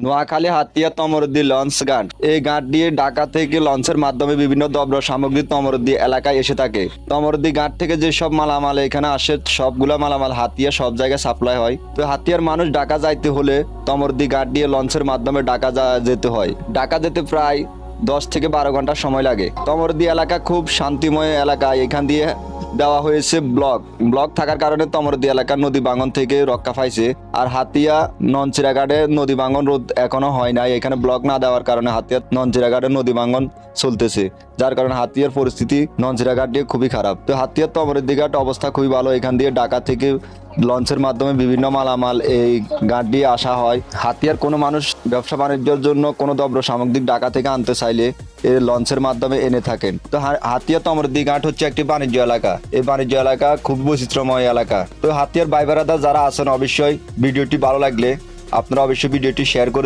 Noakhali Hatiya Tamaruddi launch ঘাট। এই ঘাট দিয়ে ঢাকা থেকে লঞ্চের মাধ্যমে বিভিন্ন দ্রব্য সামগ্রী তমরুদ্দি এলাকায় এসে থাকে। তমরুদ্দি ঘাট থেকে যেসব মালামাল এখানে আসে সবগুলা মালামাল হাতিয়া সব জায়গায় সাপ্লাই হয়। তো হাতিয়ার মানুষ ঢাকা যাইতে হলে তমরুদ্দি ঘাট দিয়ে লঞ্চের মাধ্যমে ঢাকা যেতে হয়। ঢাকা যেতে প্রায় 10 থেকে 12 ঘন্টা সময় লাগে। তমরুদ্দি এলাকা খুব শান্তিময় এলাকা। এখান দিয়ে দেওয়া হয়েছে ব্লক থাকার কারণে তমরুদ্দি এলাকার নদী ভাঙন থেকে রক্ষা পাইছে। আর হাতিয়া ননচিরাঘাটে নদী ভাঙন রোধ এখনো হয় নাই। এখানে ব্লক না দেওয়ার কারণে হাতিয়া ননচিরাঘাটে নদী ভাঙন চলতেছে, যার কারণে হাতিয়ার পরিস্থিতি ননচিরাঘাট দিয়ে খুবই খারাপ। তো হাতিয়ার তমরুদ্দি ঘাট অবস্থা খুবই ভালো। এখান দিয়ে ঢাকা থেকে লঞ্চের মাধ্যমে বিভিন্ন মালামাল এই ঘাট দিয়ে আসা হয়। হাতিয়ার কোনো মানুষ ব্যবসা বাণিজ্যের জন্য কোনো দ্রব্য সামগ্রিক ঢাকা থেকে আনতে চাইলে এই লঞ্চের মাধ্যমে এনে থাকেন। তো হাতিয়া তমরুদ্দি ঘাট হচ্ছে একটি বাণিজ্য এলাকা। এই বাণিজ্য এলাকা খুব বৈচিত্র্যময় এলাকা। তো হাতিয়ার ভাই বেড়াদার যারা আছেন, অবশ্যই ভিডিওটি ভালো লাগলে আপনারা অবশ্যই ভিডিওটি শেয়ার করে